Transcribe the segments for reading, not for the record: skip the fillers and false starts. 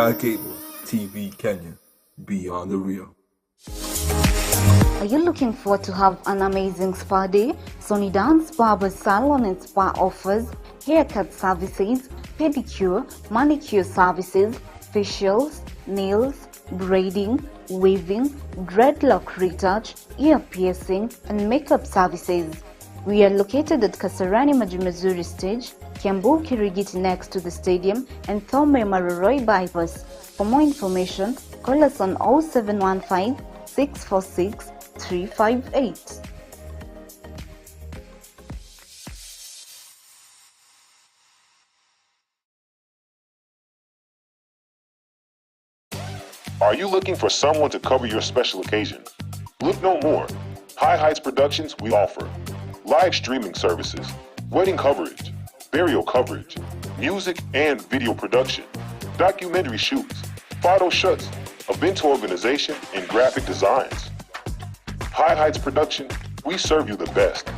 Sky Cable TV Kenya, beyond the real. Are you looking forward to have an amazing spa day? Sonny Dance Barber Salon and Spa offers haircut services, pedicure, manicure services, facials, nails, braiding, weaving, dreadlock retouch, ear piercing, and makeup services. We are located at Kasarani Majimazuri Stage, Kiambu Kirigiti next to the stadium, and Thome Maroroi bypass. For more information, call us on 0715 646 358. Are you looking for someone to cover your special occasion? Look no more. High Heights Productions we offer live streaming services, wedding coverage, burial coverage, music and video production, documentary shoots, photo shoots, event organization, and graphic designs. High Heights Production, we serve you the best.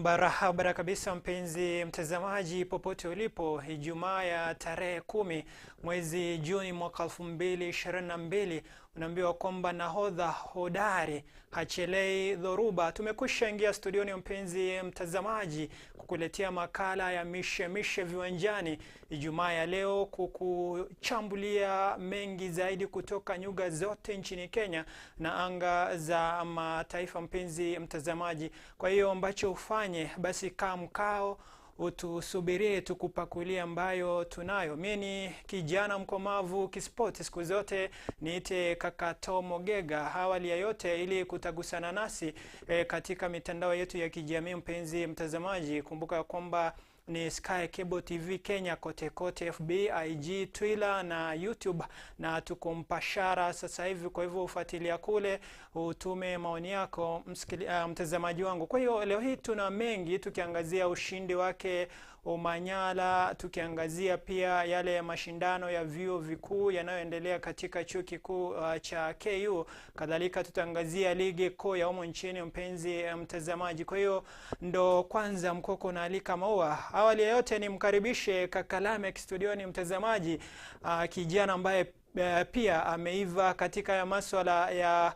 Barabara kabisa mpenzi mtazamaji popote ulipo. Ijumaa ya tarehe 10 mwezi Juni mwaka 2022, unaambiwa kwamba nahodha hodari hachelei dhoruba. Tumekwisha ingia studioni mpenzi mtazamaji kukuletea makala ya mishemishe viwanjani Ijumaa ya leo, kukuchambulia mengi zaidi kutoka nyuga zote nchini Kenya na anga za mataifa mpenzi mtazamaji. Kwa hiyo ambacho ufanye basi kaa mkao utusubirie tukupakulia ambayo tunayo. Mimi ni kijana mkomavu kispoti siku zote, niite Kaka Tomo Gega. Awali ya yote, ili kutagusana nasi katika mitandao yetu ya kijamii mpenzi mtazamaji, kumbuka kwamba ni Sky Cable TV Kenya kote kote, FB, IG, Twitter na YouTube, na tuko mpashara sasa hivi. Kwa hivyo ufuatilia kule, utume maoni yako mtazamaji wangu. Kwa hiyo leo hii tuna mengi, tukiangazia ushindi wake Omanyala, tukiangazia pia yale mashindano ya vyuo vikuu yanayoendelea katika chuo kikuu cha KU. Kadhalika tutaangazia ligi kuu ya humo nchini mpenzi mtazamaji. Kwa hiyo ndo kwanza mkoko na alika maua. Awali ya yote nimkaribishe Kaka Lamek studioni mtazamaji, kijana ambaye pia ameiva katika ya masuala ya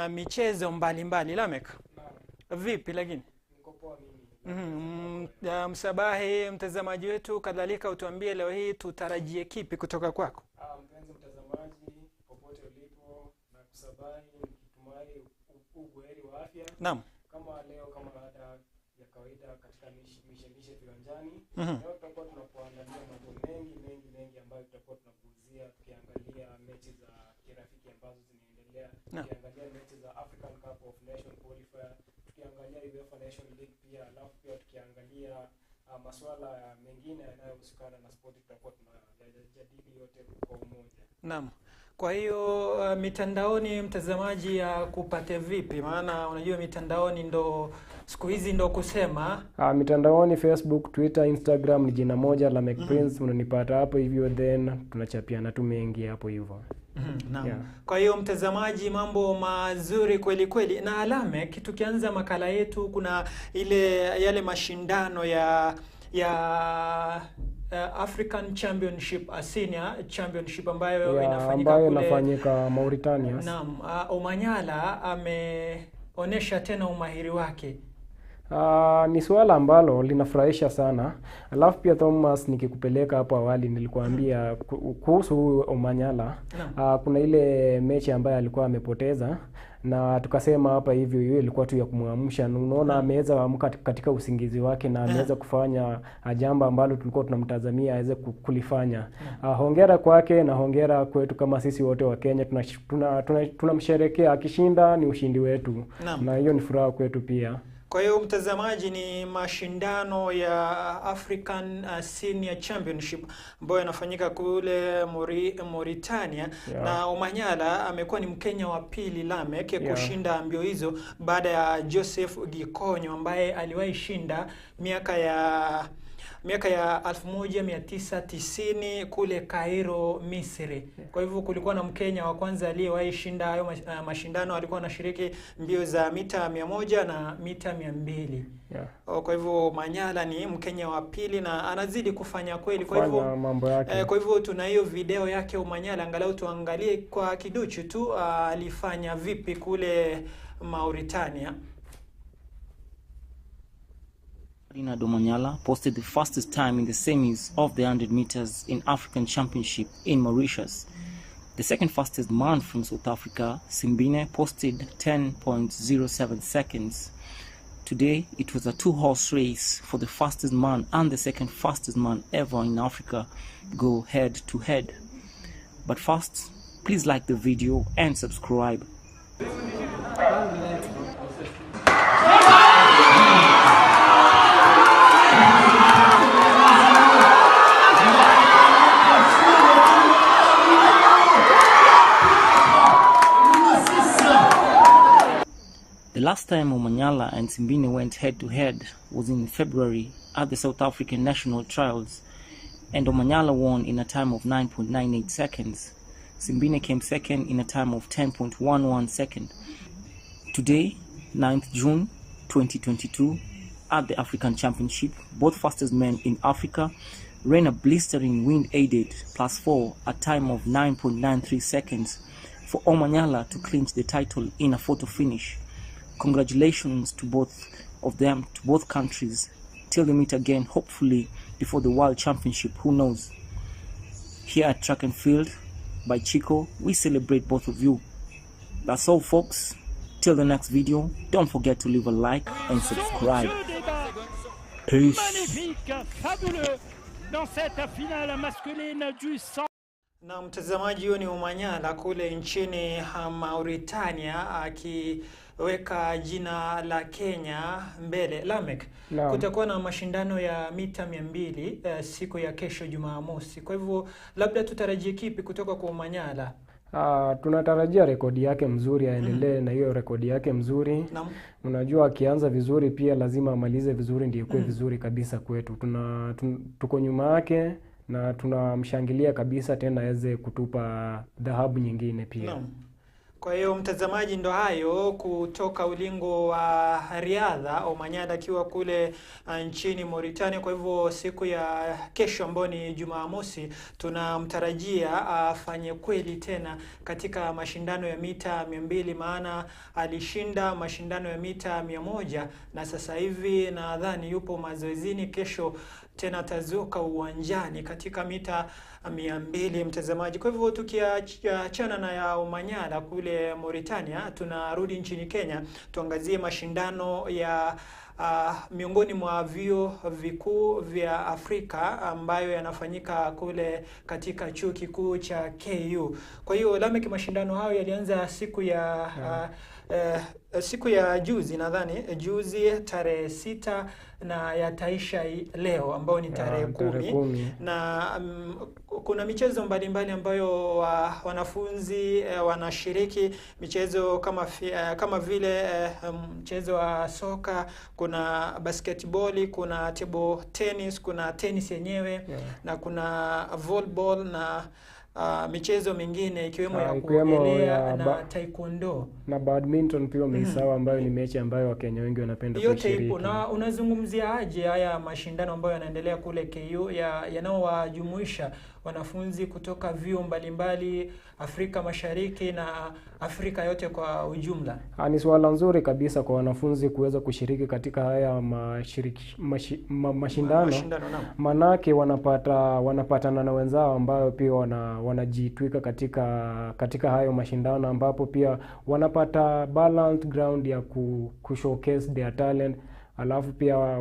michezo mbalimbali. Lamek, vipi lakini? Msabahi mtazamaji wetu, kadhalika utuambie leo hii tutarajie kipi kutoka kwako? Mpenzi mtazamaji popote ulipo, na kusabahi nikitumai ubuheri wa afya. Naam. Kama leo kama ada ya kawaida katika mishemishe viwanjani, leo tutakuwa tunakuandalia mambo mengi ambayo tutakuwa tunakuzia, tukiangalia mechi za kirafiki ambazo zinaendelea, tukiangalia mechi za African Cup of Nations qualifier, tukiangalia UEFA Nation League pia, alafu pia tukiangalia masuala mengine yanayohusikana na sport. Tutakuwa tunajadili yote kwa umoja. Naam. Kwa hiyo mitandaoni mtazamaji ya kupate vipi? Maana unajua mitandaoni ndo siku hizi ndo kusema. Mitandaoni Facebook, Twitter, Instagram ni jina moja la Make Prince. Unanipata hapo hivyo, then tunachapiana tu mengi hapo hivyo. Naam. Yeah. Kwa hiyo mtazamaji, mambo mazuri kweli kweli. Na Lamek, tukianza makala yetu, kuna yale mashindano ya African Championship, Senior Championship ambayo inafanyika Mauritania. Naam, Omanyala ameonesha tena umahiri wake. Ni swala ambalo linafurahisha sana. Alafu pia Thomas, nikikupeleka hapo awali nilikuambia kuhusu Omanyala. Kuna ile mechi ambayo alikuwa amepoteza, na tukasema hapa hivyo hiyo ilikuwa tu ya kumwamsha. Unaona ameweza kuamka katika usingizi wake na ameweza kufanya jambo ambalo tulikuwa tunamtazamia aweze kulifanya. Hongera kwake na hongera kwetu kama sisi wote wa Kenya. Tunamsherehekea, akishinda ni ushindi wetu. Na hiyo ni furaha kwetu pia. Kwa hiyo mtazamaji, ni mashindano ya African Senior Championship ambayo yanafanyika kule Mauritania, na Omanyala amekuwa ni Mkenya wa pili Lamek kushinda mbio hizo baada ya Joseph Gikonyo ambaye aliwahi shinda miaka ya 1990 kule Cairo, Misri. Kwa hivyo kulikuwa na Mkenya wa kwanza aliyewahi shinda hayo mashindano, alikuwa anashiriki mbio za mita 100 na mita 200. Kwa hivyo Manyala ni Mkenya wa pili na anazidi kufanya kweli. Kwa hivyo mambo yake. Kwa hivyo tuna hiyo video yake Manyala, angalau tuangalie kwa kiduchu tu alifanya vipi kule Mauritania. Omanyala posted the fastest time in the semis of the 100 meters in African Championship in Mauritius. The second fastest man from South Africa, Simbine, posted 10.07 seconds. Today, it was a two-horse race for the fastest man and the second fastest man ever in Africa go head-to-head. But first, please like the video and subscribe. The last time Omanyala and Simbine went head-to-head was in February at the South African National Trials, and Omanyala won in a time of 9.98 seconds. Simbine came second in a time of 10.11 seconds. Today, 9th June 2022, at the African Championship, both fastest men in Africa ran a blistering wind-aided +4 at time of 9.93 seconds for Omanyala to clinch the title in a photo finish. Congratulations to both of them, to both countries. Till we meet again, hopefully before the World Championship, who knows. Here at Track and Field by Chico, we celebrate both of you. That's all, folks. Till the next video, don't forget to leave a like and subscribe. Peace. Magnifique, fabuleux dans cette finale masculine du 100. Na mtazamaji, huyo ni Omanyala kule nchini Mauritania akiweka jina la Kenya mbele. Lamek, kutakuwa na mashindano ya mita 200 siku ya kesho Jumamosi. Kwa hivyo labda tutarajie kipi kutoka kwa Omanyala? Tunatarajia rekodi yake mzuri, aendelee na hiyo rekodi yake mzuri. Unajua akianza vizuri pia lazima amalize vizuri ndio ikuwe vizuri kabisa kwetu. Tuko nyuma yake na tunamshangilia kabisa tena aweze kutupa dhahabu nyingine pia. Kwa hiyo mtazamaji, ndo hayo kutoka ulingo wa riadha, Omanyala akiwa kule nchini Mauritania. Kwa hivyo siku ya kesho ambayo ni Jumamosi, tunamtarajia afanye kweli tena katika mashindano ya mita 200, maana alishinda mashindano ya mita 100 na sasa hivi nadhani yupo mazoezini. Kesho tena tazuka uwanjani katika mita 200, mtazamaji. Kwa hivyo tukiachana na ya Omanyala kule Mauritania, tunarudi nchini Kenya tuangazie mashindano ya miongoni mwa vyuo vikuu vya Afrika ambayo yanafanyika kule katika chuo kikuu cha KU. Kwa hiyo Lamek, mashindano hayo yalianza siku ya juzi, nadhani juzi tarehe 6 na yataisha leo ambao ni tarehe 10. Na kuna michezo mbalimbali ambayo wanafunzi wanashiriki, michezo kama vile mchezo wa soka, kuna basketball, kuna table tennis, kuna tennis yenyewe na kuna volleyball na michezo mingine ikiwemo ya kuogelea na taekwondo na badminton pia umesawa, ambayo ni mechi ambayo Wakenya wengi wanapenda kushiriki. Yote ipo. Na unazungumzia aje haya mashindano ambayo yanaendelea kule KU yanaowajumuisha wanafunzi kutoka vyuo mbalimbali Afrika Mashariki na Afrika yote kwa ujumla? Ni swala nzuri kabisa kwa wanafunzi kuweza kushiriki katika haya mashindano. Manake wanapatana na wenzao ambao pia wanajitwika katika hayo mashindano, ambapo pia wanapata balanced ground ya kushowcase their talent. Alafu pia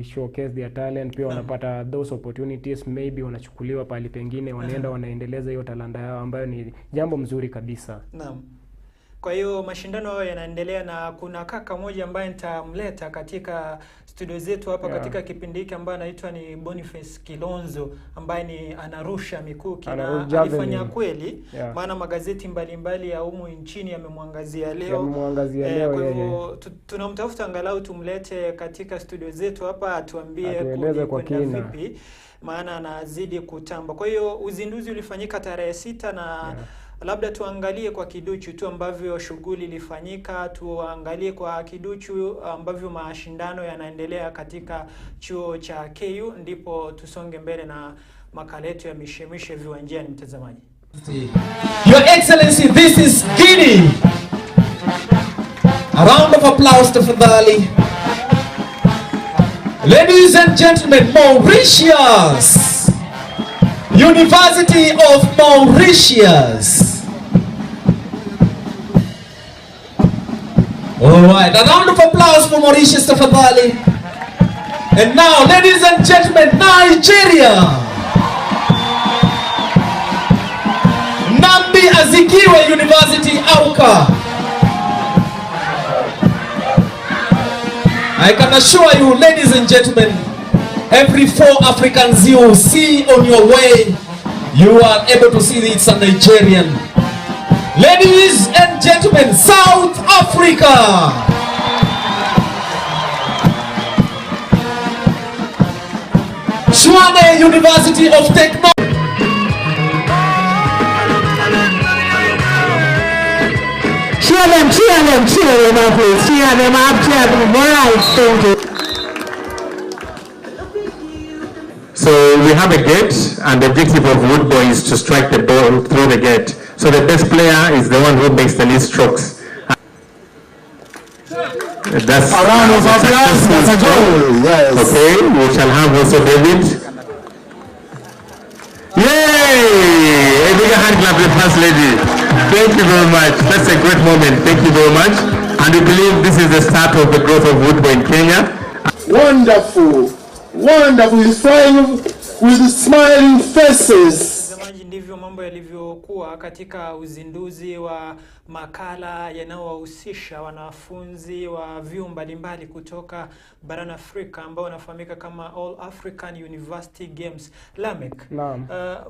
showcase their talent pia wanapata those opportunities, maybe wanachukuliwa pale pengine wanaenda wanaendeleza hiyo talanta yao, ambayo ni jambo mzuri kabisa. Naam. Kwa hiyo mashindano hayo yanaendelea, na kuna kaka moja ambaye nitamleta katika studio zetu hapa katika kipindi hiki, ambaye anaitwa ni Boniface Kilonzo, ambaye ni anarusha mikuki na alifanya kweli, maana magazeti mbalimbali ya humu nchini yamemwangazia leo. Kwa hivyo tunamtafuta angalau tumlete katika studio zetu hapa atuambie kwa kina vipi, maana anazidi kutamba. Kwa hiyo uzinduzi ulifanyika tarehe 6 na labda tuangalie kwa kiduchu tu ambavyo shughuli ilifanyika, tuangalie kwa kiduchu ambavyo mashindano yanaendelea katika chuo cha KU, ndipo tusonge mbele na makala yetu ya mishemishe viwanjani, mtazamaji. Your Excellency, this is Guinea. A round of applause to Fadhali. Ladies and gentlemen, Mauritius, University of Mauritius. Alright, a round of applause for Mauritius Tafadhali. And now, ladies and gentlemen, Nigeria. Nambi Azikiwe University, Auka. I can assure you, ladies and gentlemen, every 4 Africans you see on your way, you are able to see it's a Nigerian. Ladies and gentlemen, South Africa. Shwane University of Technology. Cheer them up, please. Cheer them up, thank you. So we have a gate, and the objective of Woodboy is to strike the ball through the gate. So the best player is the one who makes the least strokes. That's a round of applause. That's a goal. Yes. Okay, we shall have also David. Yay! A bigger hand clap for the first lady. Thank you very much. That's a great moment. Thank you very much. And we believe this is the start of the growth of Woodboy in Kenya. Wonderful. Wonderful. He's flying with smiling faces. Ndivyo mambo yalivyokuwa katika uzinduzi wa makala yanayowahusisha wanafunzi wa vyuo mbalimbali kutoka barani Afrika ambao wanafahamika kama All African University Games. Lamek,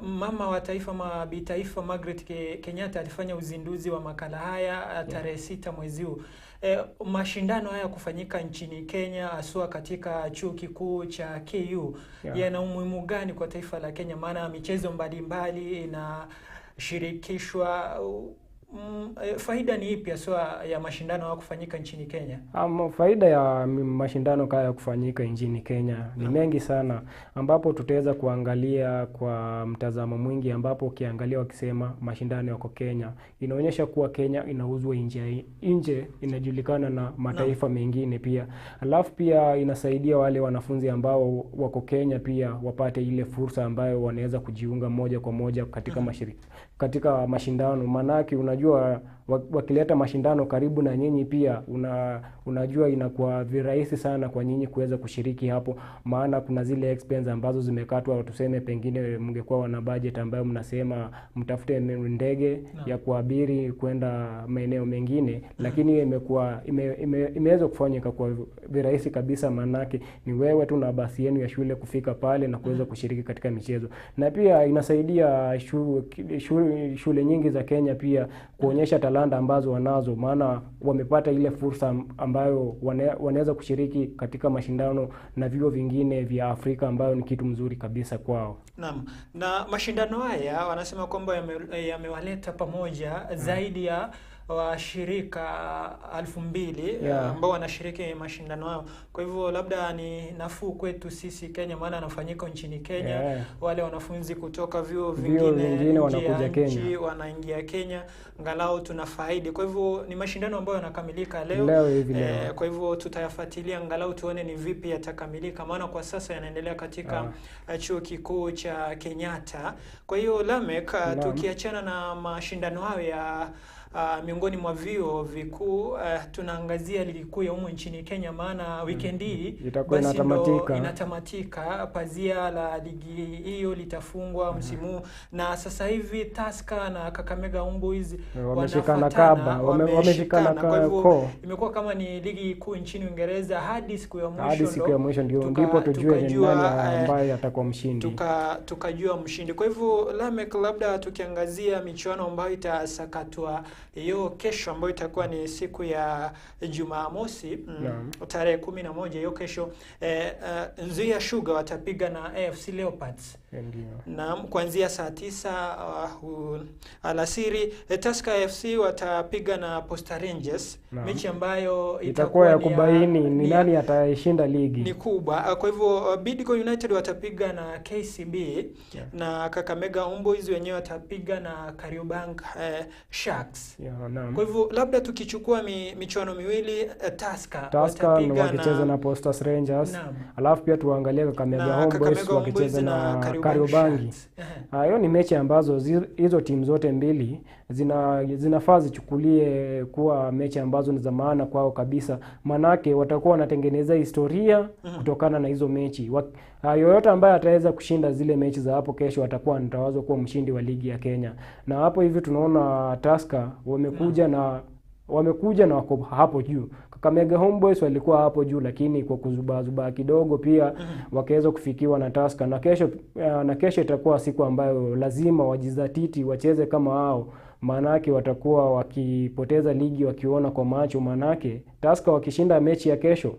mama wa taifa bitaifa Margaret Kenyatta alifanya uzinduzi wa makala haya tarehe 6 mwezi huu. Mashindano haya kufanyika nchini Kenya, haswa katika chuo kikuu cha KU, yana umuhimu gani kwa taifa la Kenya? Maana michezo mbalimbali inashirikishwa. Faida ni ipi haswa ya mashindano haya kufanyika nchini Kenya? Faida ya mashindano haya kufanyika nchini Kenya ni mengi sana, ambapo tutaweza kuangalia kwa mtazamo mwingi, ambapo ukiangalia wakisema mashindano yako Kenya, inaonyesha kuwa Kenya inauzwa nje, inajulikana na mataifa mengine pia. Alafu pia inasaidia wale wanafunzi ambao wako Kenya pia wapate ile fursa ambayo wanaweza kujiunga moja kwa moja katika mashindano. Manaki unajua wakileta mashindano karibu na nyinyi pia unajua inakuwa virahisi sana kwa nyinyi kuweza kushiriki hapo, maana kuna zile expense ambazo zimekatwa. Tuseme pengine mngekuwa wana budget ambayo mnasema mtafute ndege ya kuabiri kwenda maeneo mengine, lakini imeweza kufanyika kwa virahisi kabisa, manake ni wewe tu na basi yenu ya shule kufika pale na kuweza kushiriki katika michezo. Na pia inasaidia shule nyingi za Kenya pia kuonyesha talanta ambazo wanazo, maana wamepata ile fursa ambayo wanaweza kushiriki katika mashindano na vyuo vingine vya Afrika, ambayo ni kitu mzuri kabisa kwao. Naam. Na mashindano haya wanasema kwamba yamewaleta pamoja zaidi ya washirika 2000 ambao wanashiriki mashindano hayo. Kwa hivyo labda ni nafuu kwetu sisi Kenya, maana yanafanyika nchini Kenya. Wale wanafunzi kutoka vyuo vingine wanakuja Kenya, wanaingia Kenya, angalau tunafaidi. Kwa hivyo ni mashindano ambayo yanakamilika leo. Kwa hivyo tutayafuatilia angalau tuone ni vipi yatakamilika, maana kwa sasa yanaendelea katika chuo kikuu cha Kenyatta. Kwa hiyo Lamek, tukiachana na mashindano hayo ya miongoni mwa vyuo vikuu. Tunaangazia ligi kuu ya humu nchini Kenya, maana weekend hii itakuwa inatamatika. Pazia la ligi hiyo litafungwa msimu, na sasa hivi Tusker na Kakamega Homeboyz wameshikana kaba, wameshikana. Kwa hivyo imekuwa kama ni ligi kuu nchini Uingereza hadi siku ya mwisho. Hadi siku ya mwisho ndipo tujue ni nani ambaye atakuwa mshindi. Tukajua mshindi. Kwa hivyo Lamek, labda tukiangazia michuano ambayo itasakatwa hiyo kesho, ambayo itakuwa ni siku ya Jumamosi, tarehe 11 hiyo kesho. Nzoia Sugar watapiga na AFC Leopards. Na kuanzia saa 9 alasiri. Tusker FC watapiga na Posta Rangers, mechi ambayo itakuwa ya kubaini ni nani atashinda ligi. Ni kubwa. Kwa hivyo Bidco United watapiga na KCB, na Kakamega Homeboyz wenyewe watapiga na Kariobangi Sharks. Kwa hivyo labda tukichukua michuano miwili, Tusker wakicheza na Posta Rangers, alafu pia tuangalie Kakamega Homeboyz wakicheza na Kariobangi. Hiyo ni mechi ambazo hizo timu zote mbili zinafaa zichukulie kuwa mechi ambazo ni za maana kwao kabisa, manake watakuwa wanatengeneza historia kutokana na hizo mechi. Yoyote ambaye ataweza kushinda zile mechi za hapo kesho atakuwa anatawazwa kuwa mshindi wa ligi ya Kenya. Na hapo hivi tunaona Tusker wamekuja na wako hapo juu. Kakamega Homeboyz walikuwa hapo juu, lakini kwa kuzubazuba kidogo pia wakaweza kufikiwa na Tusker. Na kesho itakuwa siku ambayo lazima wajizatiti wacheze kama hao, manake watakuwa wakipoteza ligi wakiona kwa macho. Manake Tusker wakishinda mechi ya kesho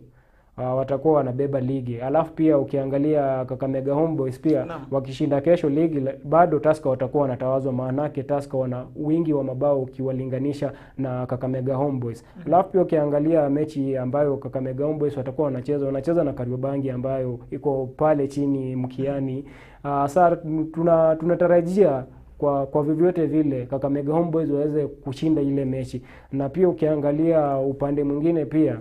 watakuwa wanabeba ligi. Alafu pia ukiangalia Kakamega Homeboyz pia wakishinda kesho ligi, bado Tusker watakuwa wanatawazwa, manake Tusker wana wingi wa mabao ukiwalinganisha na Kakamega Homeboyz. Alafu pia ukiangalia mechi ambayo Kakamega Homeboyz watakuwa wanacheza na Kariobangi ambayo iko pale chini mkiani. Sasa tunatarajia kwa vyovyote vile Kakamega Homeboyz waweze kushinda ile mechi. Na pia ukiangalia upande mwingine pia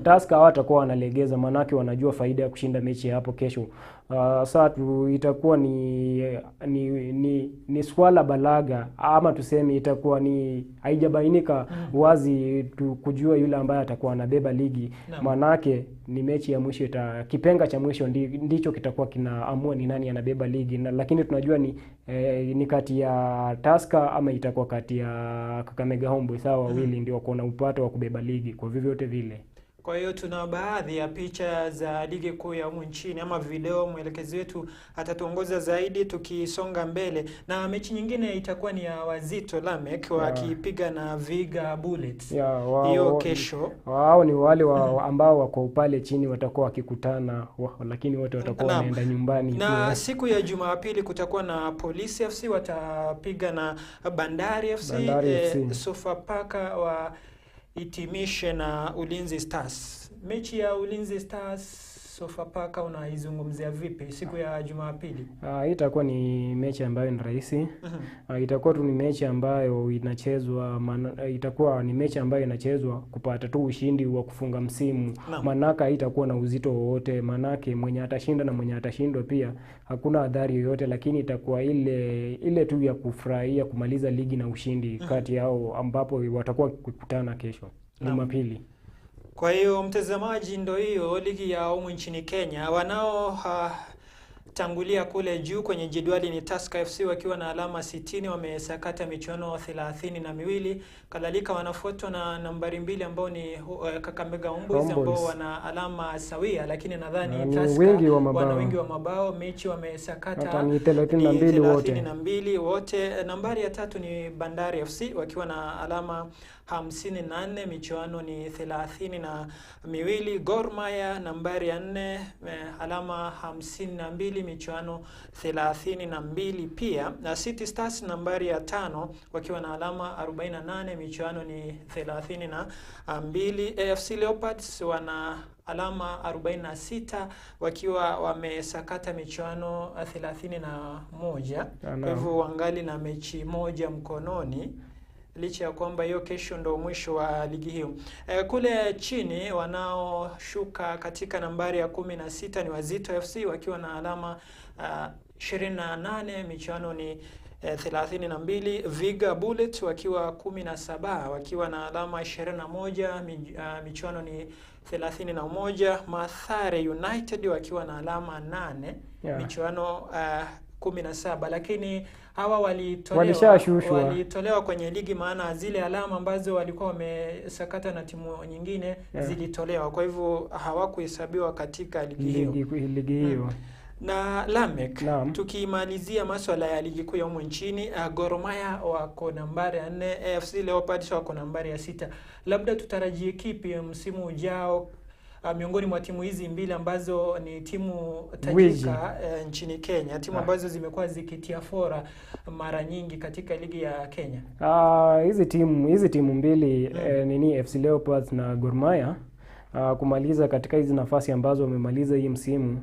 Tusker hawatakuwa wanalegeza, manake wanajua faida ya kushinda mechi hapo kesho. Sasa itakuwa ni swala balaga, ama tuseme itakuwa ni haijabainika wazi kujua yule ambaye atakuwa anabeba ligi. Manake ni mechi ya mwisho, kipenga cha mwisho ndicho kitakuwa kinaamua ni nani anabeba ligi. Lakini tunajua ni kati ya Tusker ama itakuwa kati ya Kakamega Homeboyz. Sawa, wawili ndio wako na upato wa kubeba ligi kwa vyovyote vile. Kwa hiyo tuna baadhi ya picha za ligi kuu ya humu nchini ama video. Mwelekezi wetu atatuongoza zaidi tukisonga mbele, na mechi nyingine itakuwa ni ya wazito Lamek wakipiga na Viga Bullets hiyo kesho. Wao ni wale ambao wako pale chini watakuwa wakikutana, lakini wote watakuwa wanaenda nyumbani. Na siku ya Jumapili kutakuwa na Police FC watapiga na Bandari FC. Sofapaka wa itimishe na Ulinzi Stars. Mechi ya Ulinzi Stars Sofapaka unaizungumzia vipi siku ya Jumapili? Itakuwa ni mechi ambayo ni rahisi. Itakuwa tu ni mechi ambayo inachezwa kupata tu ushindi wa kufunga msimu. Manaka itakuwa na uzito wowote, manake mwenye atashinda na mwenye atashindwa pia hakuna adhari yoyote, lakini itakuwa ile tu ya kufurahia kumaliza ligi na ushindi kati yao, ambapo watakuwa kukutana kesho Jumapili. Kwa hiyo mtazamaji, ndo hiyo ligi ya humu nchini Kenya. Wanao tangulia kule juu kwenye jedwali ni Tusker FC wakiwa na alama 60, wamesakata michuano 32. Kadhalika wanafuatwa na nambari 2 ambao ni Kakamega Homeboyz ambao wana alama sawia, lakini nadhani Tusker wana wingi wa mabao. Mechi wamesakata ni 32 wote. Nambari ya 3 ni Bandari FC wakiwa na alama 54, michuano ni 32. Gor Mahia nambari ya 4 alama 52, michuano 32 pia. Na City Stars nambari ya 5 wakiwa na alama 48, michuano ni 32. AFC Leopards wana alama 46 wakiwa wamesakata michuano 31. Kwa hivyo wangali na mechi moja mkononi, licha ya kwamba hiyo kesho ndo mwisho wa ligi hiyo. Kule chini wanaoshuka katika nambari ya 16 ni Wazito FC wakiwa na alama 28, michuano ni 32, Viga Bullet wakiwa 17 wakiwa na alama 21, michuano ni 31, Mathare United wakiwa na alama 8, michuano 17, lakini hawa walitolewa kwenye ligi, maana zile alama ambazo walikuwa wamesakata na timu nyingine zilitolewa, kwa hivyo hawakuhesabiwa katika ligi hiyo. Na Lamek, tukimalizia masuala ya ligi kuu ya humu nchini, Gor Mahia wako nambari 4, AFC Leopards wako nambari 6. Labda tutarajie kipi msimu ujao miongoni mwa timu hizi mbili ambazo ni timu tajika nchini Kenya, timu ambazo zimekuwa zikitia fora mara nyingi katika ligi ya Kenya? Hizi timu mbili nini, FC Leopards na Gor Mahia kumaliza katika hizi nafasi ambazo wamemaliza hii msimu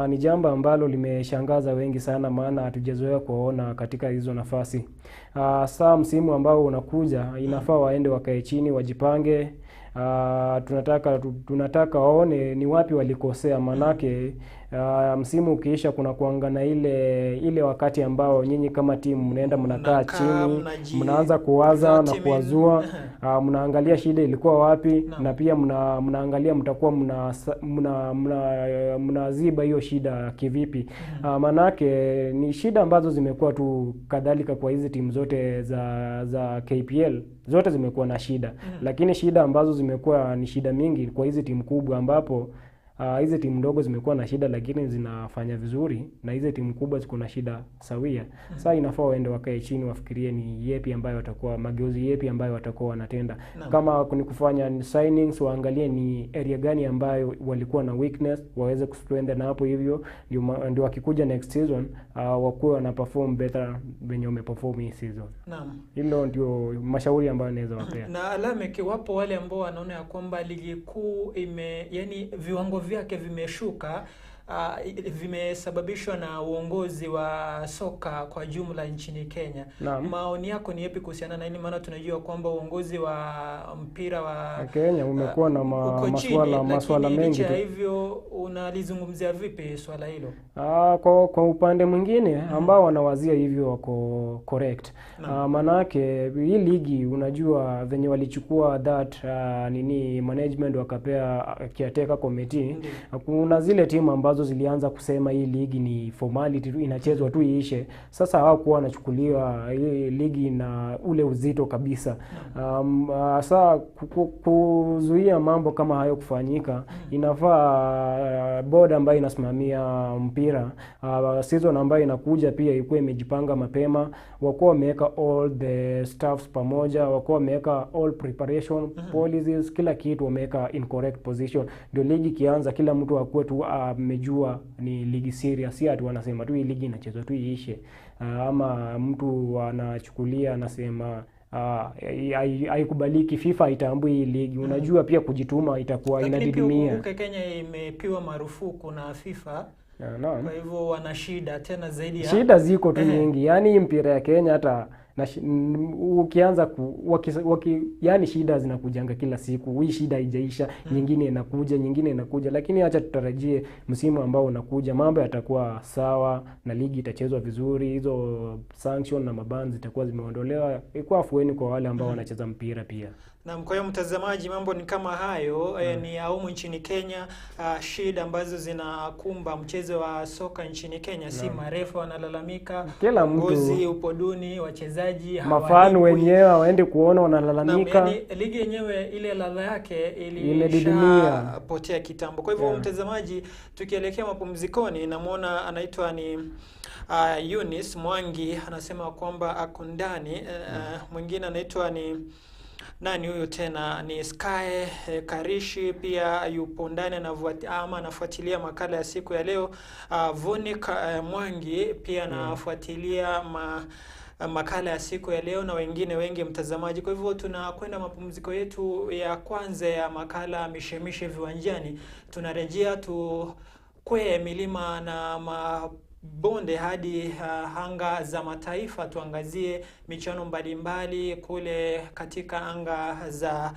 ni jambo ambalo limeshangaza wengi sana, maana hatujazoea kuona katika hizo nafasi. Saa msimu ambao unakuja inafaa waende wakae chini wajipange. Tunataka waone ni wapi walikosea, manake msimu ukiisha kuna kuangana ile wakati ambao nyinyi kama timu mnaenda mnakaa chini, mnaanza kuwaza na kuwazua, mnaangalia shida ilikuwa wapi, na pia mnaangalia mtakuwa mnaziba hiyo shida kivipi. Manake ni shida ambazo zimekuwa tu kadhalika kwa hizi timu zote za KPL, zote zimekuwa na shida. Lakini shida ambazo zimekuwa ni shida mingi kwa hizi timu kubwa, ambapo hizi timu ndogo zimekuwa na shida lakini zinafanya vizuri, na hizi timu kubwa ziko na shida sawia. Sasa inafaa waende wakae chini wafikirie ni yepi ambayo watakuwa mageuzi, yepi ambayo watakuwa wanatenda. Kama ni kufanya signings, waangalie ni area gani ambayo walikuwa na weakness, waweze kustrengthen hapo, hivyo ndio wakikuja next season wakuwe wana perform better venye wameperform hii season. Hilo ndio mashauri ambayo naweza wapea. Na alame kiwapo wale ambao wanaona ya kwamba ligi kuu yani viwango vyake vimeshuka, vimesababishwa na uongozi wa soka kwa jumla nchini Kenya. Maoni yako ni yapi kuhusiana na hili? Maana tunajua kwamba uongozi wa mpira wa Kenya umekuwa na masuala mengi. Hivyo unalizungumzia vipi swala hilo? Kwa upande mwingine ambao wanawazia hivyo wako correct. Manake hii ligi unajua venye walichukua that management wakapea caretaker committee, kuna zile timu ambazo zilianza kusema hii ligi ni formality, inachezwa tu iishe. Sasa hawakuwa wanachukuliwa hii ligi na ule uzito kabisa. Sasa kuzuia mambo kama hayo kufanyika, inafaa board ambayo inasimamia mpira season ambayo inakuja pia ikuwe imejipanga mapema, wakuwa wameweka all the staffs pamoja, wakuwa wameweka all preparation policies, kila kitu wameweka in correct position, ndio ligi kianza kila mtu akuwe tu amejua ni ligi serious, si ati wanasema tu hii ligi inachezwa tu iishe, ama mtu anachukulia anasema haikubaliki, FIFA haitambui hii ligi. Unajua pia kujituma itakuwa inadidimia. Huko Kenya imepiwa marufuku na FIFA. Kwa hivyo wana shida tena zaidi ya shida ziko tu nyingi. Yani mpira ya Kenya hata ukianza yani shida zinakujanga kila siku. Hii shida haijaisha, nyingine inakuja, lakini acha tutarajie msimu ambao unakuja mambo yatakuwa sawa na ligi itachezwa vizuri, hizo sanction na mabans zitakuwa zimeondolewa, ikuwa afueni kwa wale ambao wanacheza mpira pia. Na kwa hiyo mtazamaji, mambo ni kama hayo. Ni aumu nchini Kenya, shida ambazo zinakumba mchezo wa soka nchini Kenya. Si marefa wanalalamika, kila uongozi upo duni, wachezaji mafan wenyewe waende kuona wanalalamika. Yani ligi yenyewe ile ladha yake ilishapotea kitambo. Kwa hivyo mtazamaji, tukielekea mapumzikoni, namuona anaitwa ni Eunice Mwangi, anasema kwamba ako ndani. Mwingine anaitwa ni nani huyo tena, ni Sky Karishi pia yupo ndani anafuatilia makala ya siku ya leo. Vonik Mwangi pia anafuatilia makala ya siku ya leo, na wengine wengi mtazamaji. Kwa hivyo tunakwenda mapumziko yetu ya kwanza ya makala Mishemishe Viwanjani. Tunarejea tukwe milima na bonde hadi anga za mataifa, tuangazie michuano mbalimbali kule katika anga za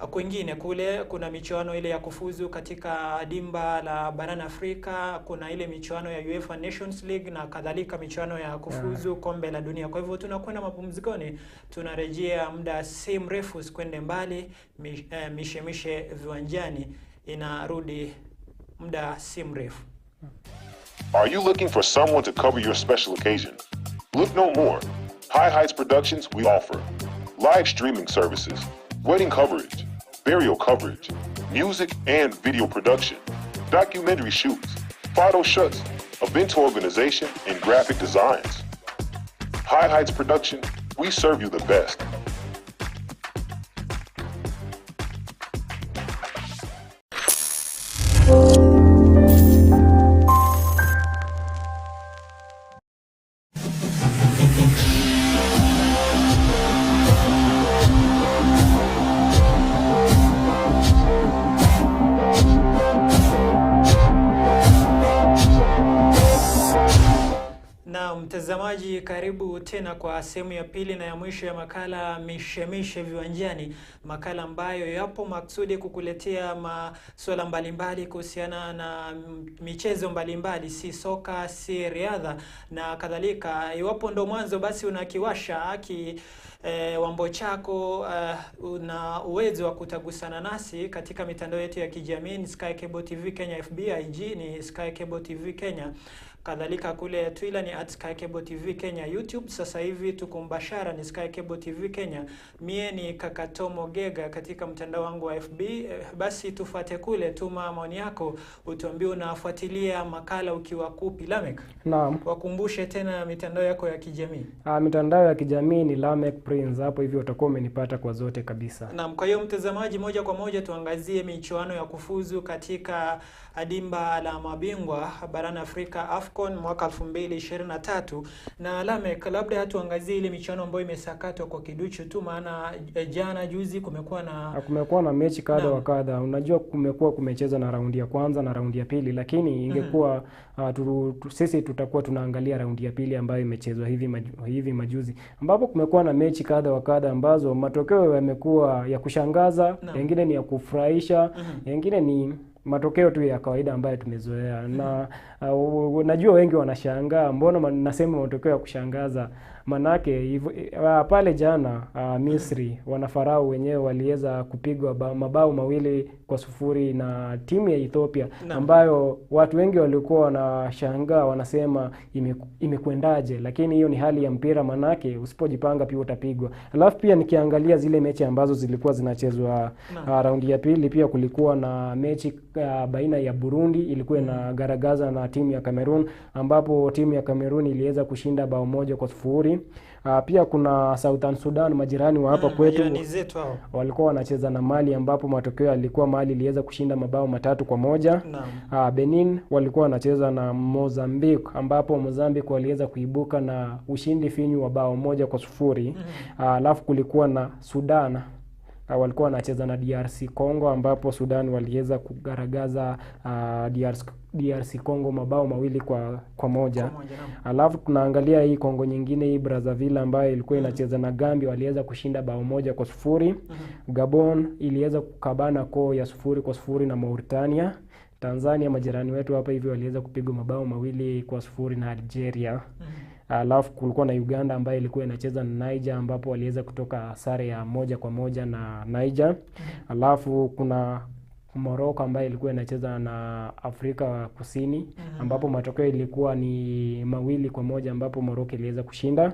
kwingine kule kuna michuano ile ya kufuzu katika dimba la barani Afrika, kuna ile michuano ya UEFA Nations League na kadhalika, michuano ya kufuzu kombe la dunia. Kwa hivyo tunakwenda mapumzikoni, tunarejea muda si mrefu, kwende mbali. Mishemishe viwanjani inarudi muda si mrefu. Are you looking for someone to cover your special occasion? Look no more. High Heights Productions we offer live streaming services, wedding coverage, burial coverage, music and video production, documentary shoots, photo shoots, event organization, and graphic designs. High Heights Production, we serve you the best. Mtazamaji, karibu tena kwa sehemu ya pili na ya mwisho ya makala Mishemishe Viwanjani, makala ambayo yapo maksudi kukuletea masuala mbalimbali kuhusiana na michezo mbalimbali, si soka, si riadha na kadhalika. Iwapo ndo mwanzo basi unakiwasha wambo chako, una uwezo wa kutagusana nasi katika mitandao yetu ya kijamii. Ni Sky Cable TV Kenya FBIG, ni Sky Cable TV Kenya. Kadhalika kule Twitter ni @SkyCableTV Kenya. YouTube sasa hivi tuko mbashara ni Sky Cable TV Kenya. Mie ni Kaka Gega katika mtandao wangu wa FB. Basi tufuate kule, tuma maoni yako, utuambie unafuatilia makala ukiwa kupi. Lamek, naam, wakumbushe tena mitandao yako ya kijamii. Mitandao ya kijamii ni Lamek Prince, hapo hivyo utakuwa umenipata kwa zote kabisa. Naam, kwa hiyo mtazamaji, moja kwa moja tuangazie michuano ya kufuzu katika dimba la mabingwa barani Afrika AFCON mwaka 2023. Na Lamek, labda tuangazie ile michuano ambayo imesakatwa kwa kiduchu tu, maana jana juzi kumekuwa na mechi kadha wa kadha. Unajua kumecheza na raundi ya kwanza na raundi ya pili, lakini ingekuwa sisi tutakuwa tunaangalia raundi ya pili ambayo imechezwa hivi majuzi, ambapo kumekuwa na mechi kadha wa kadha ambazo matokeo yamekuwa ya kushangaza, mengine ni ya kufurahisha, mengine ni matokeo tu ya kawaida ambayo tumezoea. Na unajua wengi wanashangaa mbona nasema matokeo ya kushangaza, manake pale jana Misri wanafarao wenyewe waliweza kupigwa mabao 2-0 na timu ya Ethiopia, ambayo watu wengi walikuwa wanashangaa, wanasema imekwendaje, lakini hiyo ni hali ya mpira, manake usipojipanga pia utapigwa. Alafu pia nikiangalia zile mechi ambazo zilikuwa zinachezwa raundi ya pili, pia kulikuwa na mechi baina ya Burundi ilikuwa inagaragaza na timu ya Cameroon, ambapo timu ya Cameroon iliweza kushinda bao 1-0. Pia kuna Southern Sudan, majirani wa hapa kwetu, walikuwa wanacheza na Mali, ambapo matokeo yalikuwa Mali iliweza kushinda mabao 3-1. Benin walikuwa wanacheza na Mozambique, ambapo Mozambique waliweza kuibuka na ushindi finyu wa bao 1-0. Alafu kulikuwa na Sudan walikuwa wanacheza na DRC Congo, ambapo Sudan waliweza kugaragaza DRC Congo mabao 2-1. Alafu tunaangalia hii Congo nyingine, hii Brazzaville ambayo ilikuwa inacheza na Gambia, waliweza kushinda bao 1-0. Gabon iliweza kukabana ya 0-0 na Mauritania. Tanzania, majirani wetu hapa hivi, waliweza kupigwa mabao 2-0 na Algeria. Alafu kulikuwa na Uganda ambayo ilikuwa inacheza na Niger, ambapo waliweza kutoka sare ya 1-1 na Niger. Alafu kuna Morocco ambayo ilikuwa inacheza na Afrika Kusini, ambapo matokeo ilikuwa ni 2-1, ambapo Morocco iliweza kushinda.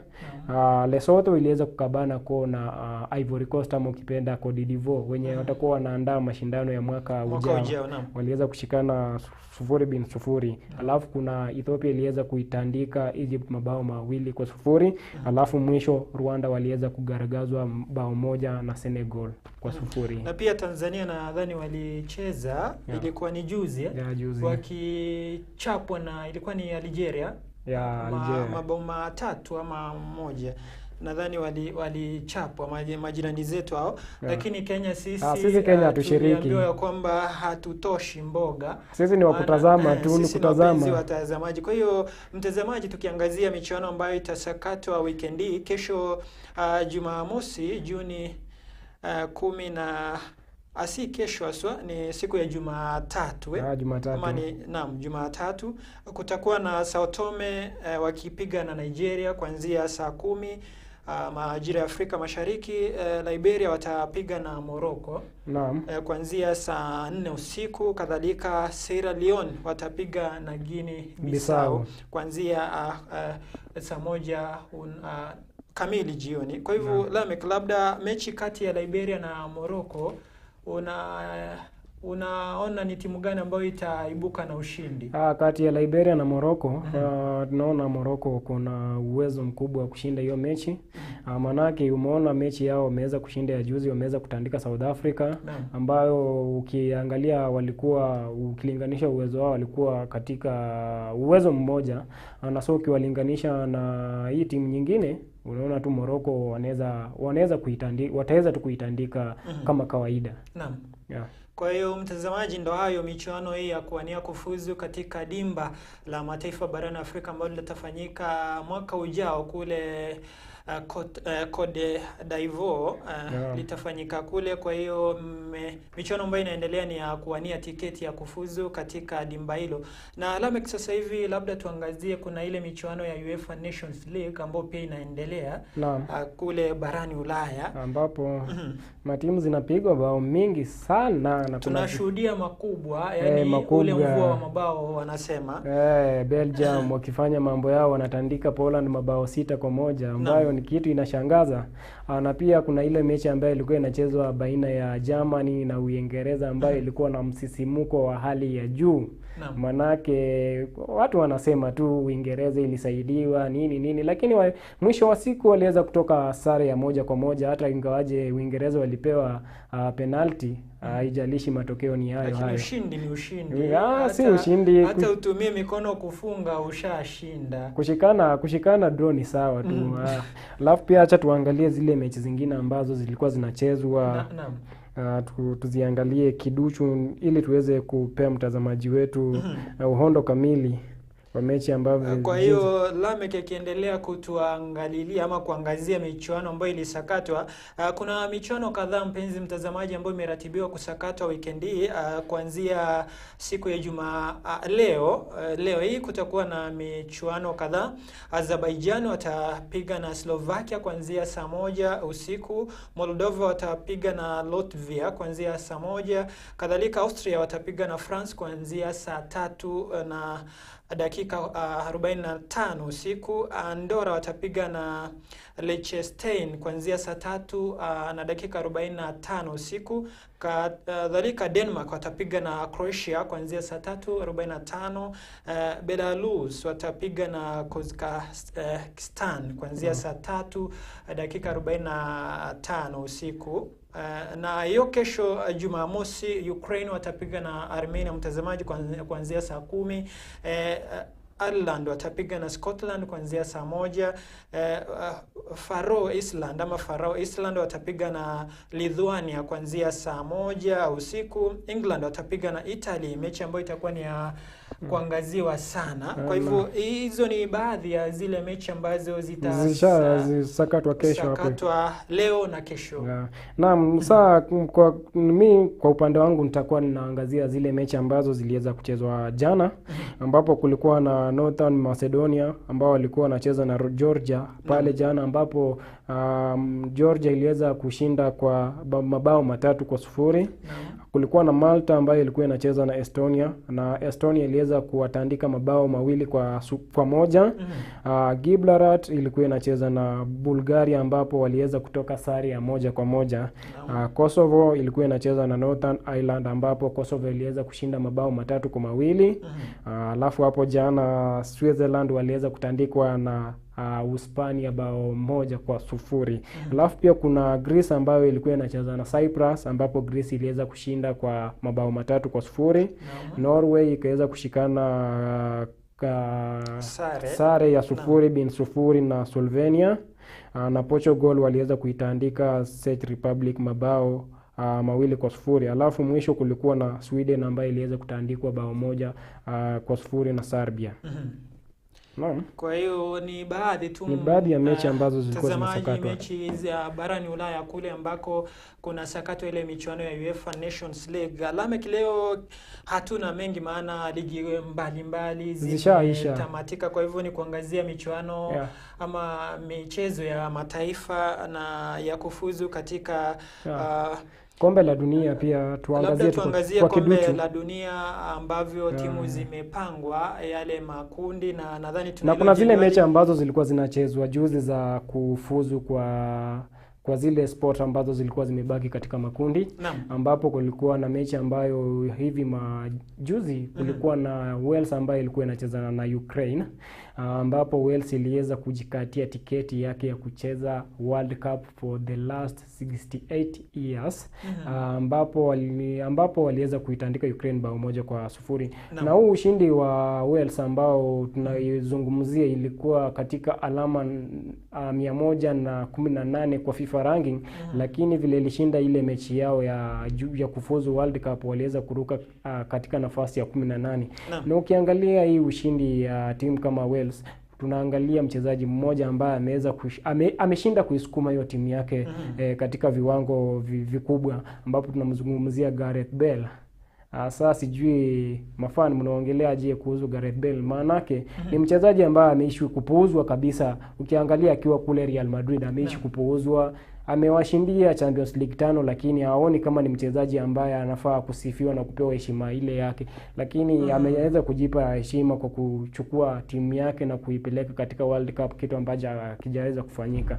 Lesotho iliweza kukabana na Ivory Coast, ama ukipenda Cote d'Ivoire, wenye watakuwa wanaandaa mashindano ya mwaka ujao. Waliweza kushikana 0-0. Alafu kuna Ethiopia iliweza kuitandika Egypt mabao 2-0. Alafu mwisho Rwanda waliweza kugaragazwa bao 1 na Senegal 0. Na pia Tanzania nadhani walicheza ilikuwa ni juzi, wakichapwa na ilikuwa ni Algeria, mabao 3 ama 1. Nadhani walichapwa majirani zetu hao. Lakini Kenya sisi Kenya hatushiriki. Tuliambiwa kwamba hatutoshi mboga. Sisi ni wakutazama tu, ni kutazama. Watazamaji. Kwa hiyo mtazamaji, tukiangazia michuano ambayo itasakatwa weekend hii, kesho Jumamosi Juni asi kesho aswa ni siku ya Jumatatu Jumatatu. Kama ni Jumatatu kutakuwa na Sao Tome wakipiga na Nigeria kuanzia saa 10 majira ya Afrika Mashariki. Liberia watapiga na Morocco kuanzia saa 4 usiku. Kadhalika Sierra Leone watapiga na Guinea Bissau kuanzia saa 1 kamili jioni. Kwa hivyo Lamek, labda mechi kati ya Liberia na Morocco unaona ni timu gani ambayo itaibuka na ushindi? Kati ya Liberia na Morocco, tunaona Morocco kuna uwezo mkubwa wa kushinda hiyo mechi. Manake umeona mechi yao wameweza kushinda ya juzi, wameweza kutandika South Africa, ambayo ukiangalia ukilinganisha uwezo wao walikuwa katika uwezo mmoja, na so ukiwalinganisha na hii timu nyingine unaona tu Morocco wataweza tu kuitandika kama kawaida. Kwa hiyo mtazamaji, ndo hayo michuano hii ya kuwania kufuzu katika dimba la mataifa barani Afrika ambalo litafanyika mwaka ujao kule Cote d'Ivoire litafanyika kule. Kwa hiyo michuano ambayo inaendelea ni ya kuwania tiketi ya kufuzu katika dimba hilo. Na Lamek, sasa hivi labda tuangazie kuna ile michuano ya UEFA Nations League ambayo pia inaendelea kule barani Ulaya, ambapo matimu zinapigwa bao mingi sana na tunashuhudia makubwa, yani ule mvua wa mabao wanasema. Belgium wakifanya mambo yao, wanatandika Poland mabao 6-1 ambayo ni kitu inashangaza. Na pia kuna ile mechi ambayo ilikuwa inachezwa baina ya Germany na Uingereza ambayo ilikuwa na msisimuko wa hali ya juu. Manake watu wanasema tu Uingereza ilisaidiwa nini, lakini mwisho wa siku waliweza kutoka sare ya 1-1, hata ingawaje Uingereza walipewa penalty. Haijalishi matokeo ni hayo. Lakini ushindi ni ushindi. Si ushindi. Hata utumie mikono kufunga ushashinda. Kushikana draw ni sawa tu. Alafu pia acha tuangalie zile mechi zingine ambazo zilikuwa zinachezwa. Tuziangalie kiduchu ili tuweze kupea mtazamaji wetu uhondo kamili wa mechi ambavyo. Kwa hiyo Lamek akiendelea kutuangalilia ama kuangazia michuano ambayo ilisakatwa, kuna michuano kadhaa mpenzi mtazamaji ambayo imeratibiwa kusakatwa weekend hii. Kuanzia siku ya leo hii kutakuwa na michuano kadhaa. Azerbaijan watapiga na Slovakia kuanzia saa 1 usiku. Moldova watapiga na Latvia kuanzia saa 1. Kadhalika Austria watapiga na France kuanzia saa 3 na dakika 45 usiku. Andorra watapiga na Liechtenstein kuanzia saa 3 na dakika 45 usiku. Kadhalika Denmark watapiga na Croatia kuanzia saa 3:45. Belarus watapiga na Kazakhstan kuanzia saa 3 dakika 45 usiku. Na hiyo kesho Jumamosi Ukraine watapiga na Armenia mtazamaji kuanzia saa 10. Ireland watapiga na Scotland kuanzia saa 1. Faroe Island watapiga na Lithuania kuanzia saa 1 usiku. England watapiga na Italy, mechi ambayo itakuwa ni ya kuangaziwa sana. Kwa hivyo hizo ni baadhi ya zile mechi ambazo zitasakatwa kesho leo na kesho. Naam, kwa upande wangu nitakuwa ninaangazia zile mechi ambazo ziliweza kuchezwa jana, ambapo kulikuwa na Northern Macedonia ambao walikuwa wanacheza na Georgia pale jana, ambapo Georgia iliweza kushinda kwa mabao 3-0. Kulikuwa na Malta ambayo ilikuwa inacheza na Estonia, na Estonia iliweza kuwatandika mabao 2-1. Gibraltar ilikuwa inacheza na Bulgaria ambapo waliweza kutoka sare ya 1-1. Kosovo ilikuwa inacheza na Northern Ireland ambapo Kosovo iliweza kushinda mabao 3-2. Alafu hapo jana Switzerland waliweza kutandikwa na Uhispania bao 1-0. Alafu pia kuna Greece ambayo ilikuwa inacheza na Cyprus ambapo Greece iliweza kushinda kwa mabao 3-0. Norway ikaweza kushikana sare ya 0-0 na Slovenia. Na Portugal waliweza kuitandika Czech Republic mabao 2-0. Alafu mwisho kulikuwa na Sweden ambayo iliweza kutandikwa bao 1-0 na Serbia. Naam. Kwa hiyo ni baadhi tu, ni baadhi ya mechi ambazo zilikuwa zinasakatwa. Mechi za barani Ulaya kule ambako kuna sakato ile michuano ya UEFA Nations League. Lamek, leo hatuna mengi maana ligi mbalimbali zimetamatika, kwa hivyo ni kuangazia michuano ama michezo ya mataifa na ya kufuzu katika kombe la dunia. Pia tuangazie kwa kombe la dunia ambavyo timu zimepangwa yale makundi, na nadhani kuna zile mechi ambazo zilikuwa zinachezwa juzi za kufuzu kwa zile sport ambazo zilikuwa zimebaki katika makundi. Ambapo kulikuwa na mechi ambayo hivi majuzi kulikuwa na Wales ambayo ilikuwa inacheza na Ukraine, ambapo Wales iliweza kujikatia tiketi yake ya kucheza World Cup for the last 68 years, ambapo waliweza kuitandika Ukraine bao 1-0. Na huu ushindi wa Wales ambao tunaizungumzia ilikuwa katika alama 118 kwa FIFA ranking, lakini vile ilishinda ile mechi yao ya kufuzu World Cup waliweza kuruka katika nafasi ya 18. Na ukiangalia hii ushindi ya timu kama Wales, tunaangalia mchezaji mmoja ambaye ameshinda kuisukuma hiyo timu yake katika viwango vikubwa, ambapo tunamzungumzia Gareth Bale. Sasa sijui mafani mnaongelea aje kuhusu Gareth Bale, maanake ni mchezaji ambaye ameishi kupuuzwa kabisa. Ukiangalia akiwa kule Real Madrid ameishi kupuuzwa, amewashindia Champions League 5, lakini haoni kama ni mchezaji ambaye anafaa kusifiwa na kupewa heshima ile yake, lakini ameweza kujipa heshima kwa kuchukua timu yake na kuipeleka katika World Cup, kitu ambacho hakijaweza kufanyika.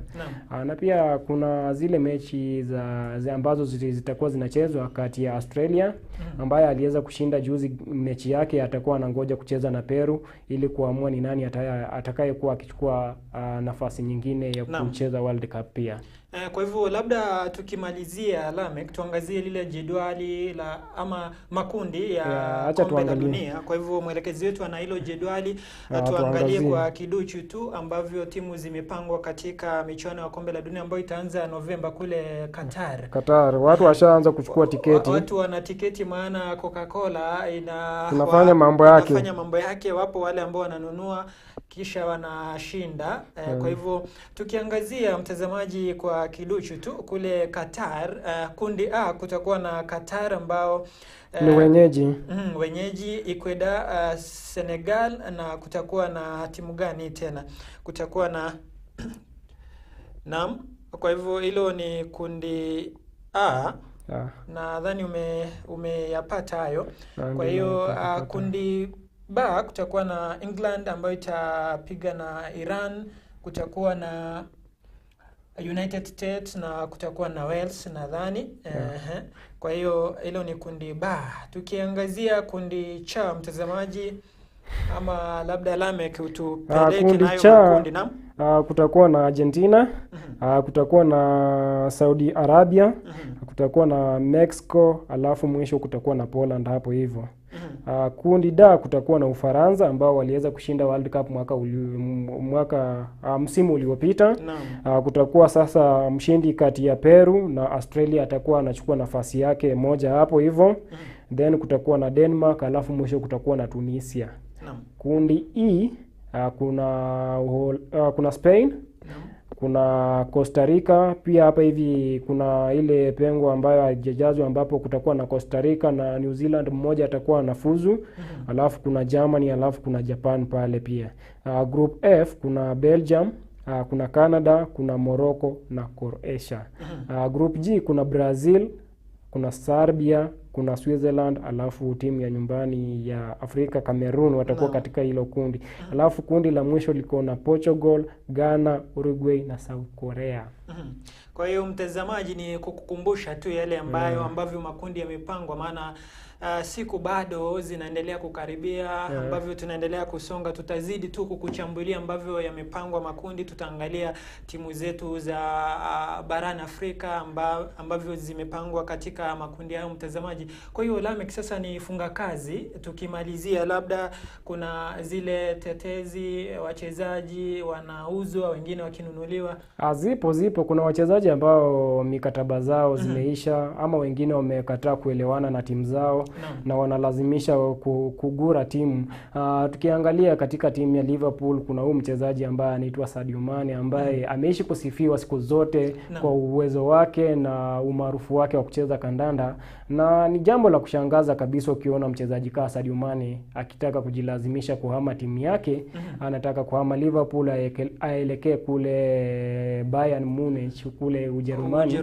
Na pia kuna zile mechi za ambazo zitakuwa zinachezwa kati ya Australia ambaye aliweza kushinda juzi mechi yake, atakuwa anangoja kucheza na Peru ili kuamua ni nani atakayekuwa akichukua nafasi nyingine ya kucheza World Cup pia. Kwa hivyo labda tukimalizia Lamek, tuangazie lile jedwali ama makundi ya kombe la dunia. Kwa hivyo mwelekezi wetu ana hilo jedwali, tuangalie kwa kiduchu tu ambavyo timu zimepangwa katika michuano ya kombe la dunia ambayo itaanza Novemba kule Qatar. Watu washaanza kuchukua tiketi. Watu wana tiketi maana Coca-Cola inafanya mambo yake. Wapo wale ambao wananunua kisha wanashinda. Kwa hivyo tukiangazia mtazamaji kwa kiduchu tu kule Qatar, kundi A kutakuwa na Qatar ambao ni wenyeji Ecuador, Senegal, na kutakuwa na timu gani tena? Kutakuwa na kwa hivyo hilo ni kundi A. Nadhani umeyapata hayo. Kwa hiyo kundi B kutakuwa na England ambayo itapiga na Iran, kutakuwa na United States na kutakuwa na Wales nadhani. Kwa hiyo hilo ni kundi B. Tukiangazia kundi C, mtazamaji, ama labda Lamek utupeleke nayo makundi. Kutakuwa na Argentina, kutakuwa na Saudi Arabia, kutakuwa na Mexico, alafu mwisho kutakuwa na Poland hapo hivyo. Kundi D kutakuwa na Ufaransa ambao waliweza kushinda World Cup msimu uliopita. Kutakuwa sasa mshindi kati ya Peru na Australia, atakuwa anachukua nafasi yake moja hapo hivyo. Then kutakuwa na Denmark, alafu mwisho kutakuwa na Tunisia. Kundi E kuna Spain, kuna Costa Rica pia hapa hivi. Kuna ile pengo ambayo haijajazwa ambapo kutakuwa na Costa Rica na New Zealand, mmoja atakuwa anafuzu. Alafu kuna Germany, alafu kuna Japan pale pia. Group F kuna Belgium, kuna Canada, kuna Morocco na Croatia. Group G kuna Brazil, kuna Serbia, kuna Switzerland, alafu timu ya nyumbani ya Afrika Cameroon watakuwa katika hilo kundi. Alafu kundi la mwisho liko na Portugal, Ghana, Uruguay na South Korea. Kwa hiyo mtazamaji, ni kukukumbusha tu yale ambavyo makundi yamepangwa, maana siku bado zinaendelea kukaribia. Ambavyo tunaendelea kusonga, tutazidi tu kukuchambulia ambavyo yamepangwa makundi. Tutaangalia timu zetu za barani Afrika ambavyo zimepangwa katika makundi hayo, mtazamaji. Kwa hiyo Lamek, sasa ni funga kazi tukimalizia, labda kuna zile tetezi, wachezaji wanauzwa, wengine wakinunuliwa. Zipo kuna wachezaji ambao mikataba zao zimeisha, ama wengine wamekataa kuelewana na timu zao. na wanalazimisha kugura timu. Tukiangalia katika timu ya Liverpool kuna huyu mchezaji ambaye anaitwa Sadio Mane ambaye ameishi kusifiwa siku zote kwa uwezo wake na umaarufu wake wa kucheza kandanda, na ni jambo la kushangaza kabisa ukiona mchezaji kama Sadio Mane akitaka kujilazimisha kuhama timu yake. Anataka kuhama Liverpool aelekee kule Bayern Munich kule Ujerumani,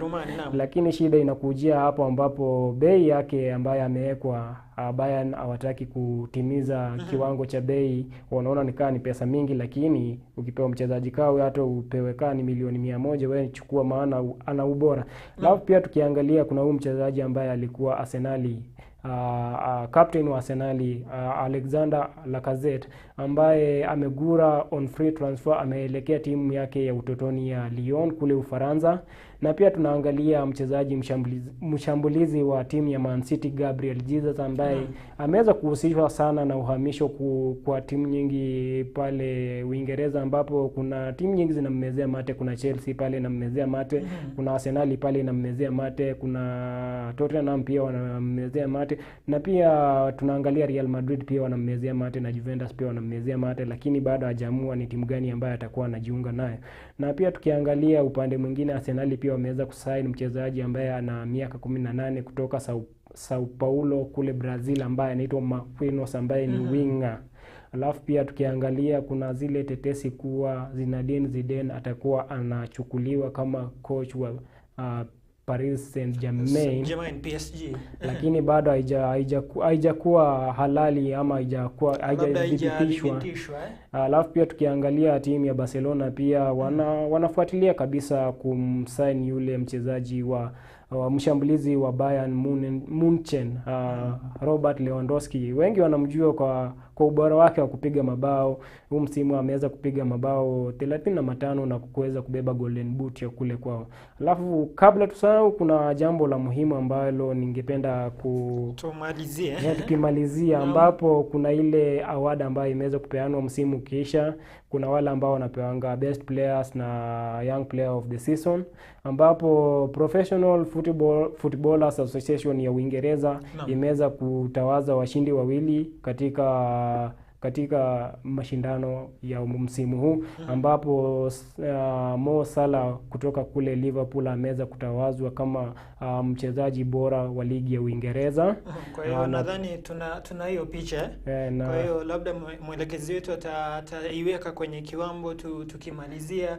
lakini shida inakujia hapo ambapo bei yake ambaye amewekwa Bayern hawataki kutimiza kiwango cha bei. Wanaona ni pesa mingi, lakini ukipewa mchezaji kao hata upewe ni milioni 100 wewe chukua, maana ana ubora. Alafu pia tukiangalia kuna huyu mchezaji ambaye alikuwa Arsenali, captain wa Arsenali, Alexander Lacazette, ambaye amegura on free transfer, ameelekea timu yake ya utotoni ya Lyon kule Ufaransa. Na pia tunaangalia mchezaji mshambulizi wa timu ya Man City Gabriel Jesus ambaye ameweza kuhusishwa sana na uhamisho kwa timu nyingi pale Uingereza, ambapo kuna timu nyingi zinammezea mate. Kuna Chelsea pale inammezea mate, kuna Arsenal pale inammezea mate, kuna Tottenham pia wanammezea mate, na pia tunaangalia Real Madrid pia wanammezea mate na Juventus pia wanammezea mate, lakini bado hajaamua ni timu gani ambayo atakuwa anajiunga nayo. Na pia tukiangalia upande mwingine Arsenal pia wameweza kusaini mchezaji ambaye ana miaka 18 kutoka Sao Paulo kule Brazil ambaye anaitwa Marquinhos ambaye ni winger. Alafu pia tukiangalia kuna zile tetesi kuwa Zinedine Zidane atakuwa anachukuliwa kama coach wa Paris Saint-Germain PSG, lakini bado haijakuwa halali ama haijadhibitishwa. Alafu pia tukiangalia timu ya Barcelona pia wanafuatilia kabisa kumsign yule mchezaji wa mshambulizi wa Bayern Munchen, Robert Lewandowski. Wengi wanamjua kwa ubora wake wa kupiga mabao. Huu msimu ameweza kupiga mabao 35 na kuweza kubeba Golden Boot ya kule kwao. Alafu kabla tusahau, kuna jambo la muhimu ambalo ningependa tukimalizia ambapo kuna ile award ambayo imeweza kupeanwa msimu kisha. Kuna wale ambao wanapewa best players na young player of the season, ambapo Professional Footballers Association ya Uingereza imeweza kutawaza washindi wawili katika mashindano ya msimu huu, ambapo Mo Salah kutoka kule Liverpool ameweza kutawazwa kama mchezaji bora wa ligi ya Uingereza. Kwa hiyo nadhani tuna hiyo picha. Kwa hiyo labda mwelekezi wetu ataiweka kwenye kiwambo tukimalizia.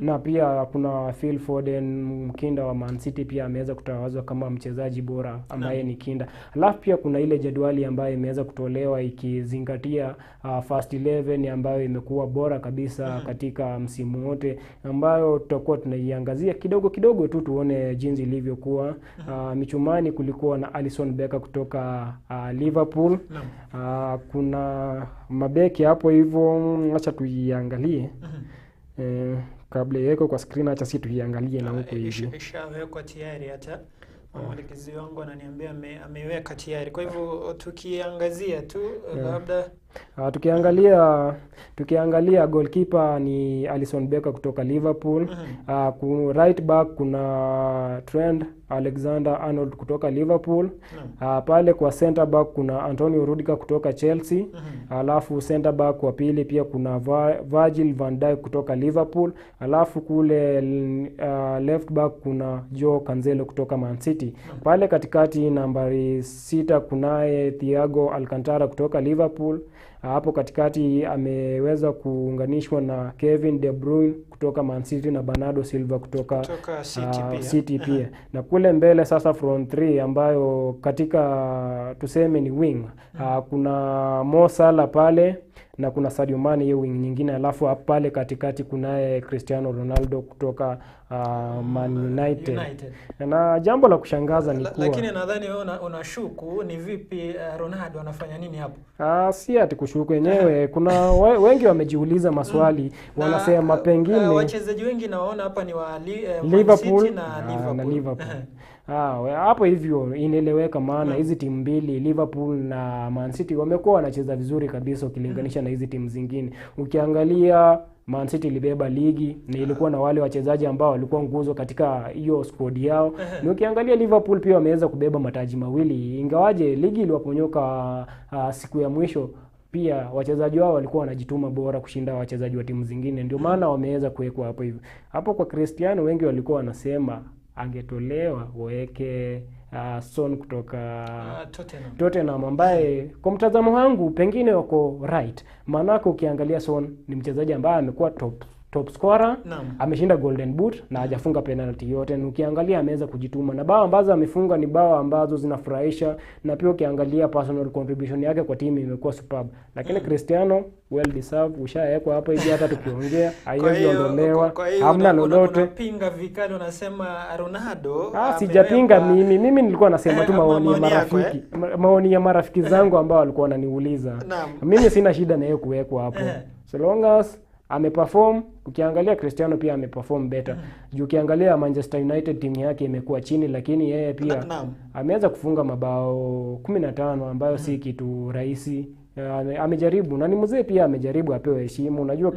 Na pia kuna Phil Foden, mkinda wa Man City, pia ameweza kutawazwa kama mchezaji bora ambaye ni kinda. Alafu pia kuna ile jadwali ambayo imeweza kutolewa ikizingatia first 11 ambayo imekuwa bora kabisa katika msimu wote, ambayo tutakuwa tunaiangazia kidogo kidogo tu tuone jinsi ilivyokuwa. Michumani kulikuwa na Alisson Becker kutoka Liverpool. Kuna mabeki hapo hivyo, acha tuiangalie. Kabla yeko kwa screen, acha sisi tuiangalie na huko hivi. Ishawekwa tayari, hata mwelekezi wangu ananiambia ameweka tayari. Kwa hivyo tukiangazia tu labda tukiangalia goalkeeper ni Alisson Becker kutoka Liverpool. Right back kuna Trent Alexander-Arnold kutoka Liverpool. Pale kwa center back kuna Antonio Rudiger kutoka Chelsea. Alafu center back wa pili pia kuna Virgil van Dijk kutoka Liverpool. Alafu kule left back kuna Joe Cancelo kutoka Man City. Pale katikati nambari 6 kunaye Thiago Alcantara kutoka Liverpool. Hapo katikati ameweza kuunganishwa na Kevin De Bruyne kutoka Man City na Bernardo Silva kutoka City pia. Na kule mbele sasa front 3 ambayo katika tuseme ni wing. Kuna Mo Salah pale na kuna Sadio Mane hiyo wing nyingine. Alafu pale katikati kunaye Cristiano Ronaldo kutoka Man United. Na jambo la kushangaza ni kuwa, lakini nadhani wewe unashuku ni vipi Ronaldo anafanya nini hapo? Si ati kushuku wenyewe. Kuna wengi wamejiuliza maswali, wanasema pengine wachezaji wengi naona hapa ni wa Liverpool na Liverpool. Hapo hivyo inaeleweka, maana hizi timu mbili Liverpool na Man City wamekuwa wanacheza vizuri kabisa ukilinganisha na hizi timu zingine. Ukiangalia Man City ilibeba ligi na ilikuwa na wale wachezaji ambao walikuwa nguzo katika hiyo squad yao. Na ukiangalia Liverpool pia wameweza kubeba mataji mawili, ingawaje ligi iliwaponyoka siku ya mwisho. Pia wachezaji wao walikuwa wanajituma bora kushinda wachezaji wa timu zingine, ndio maana wameweza kuwekwa hapo hivyo. Hapo kwa Cristiano wengi walikuwa wanasema angetolewa waweke Son kutoka Tottenham, ambaye kwa mtazamo wangu pengine wako right. Maana ukiangalia Son ni mchezaji ambaye amekuwa top scorer, ameshinda golden boot na hajafunga penalty yote. Na ukiangalia ameweza kujituma na bao ambazo amefunga ni bao ambazo zinafurahisha, na pia ukiangalia personal contribution yake kwa timu imekuwa superb. Lakini Cristiano well deserved, ushawekwa hapa hivi hata tukiongea haiwezi ondolewa, hamna lolote. Unapinga vikali, unasema Ronaldo. Sijapinga mimi nilikuwa nasema tu maoni ya marafiki zangu ambao walikuwa wananiuliza. Mimi sina shida na yeye kuwekwa hapo. So long as ameperform. Ukiangalia Cristiano pia ameperform better. Juu ukiangalia Manchester United timu yake imekuwa chini, lakini yeye pia ameweza kufunga mabao 15 ambayo si kitu rahisi. Amejaribu na ni mzee pia, amejaribu, apewe heshima. Unajua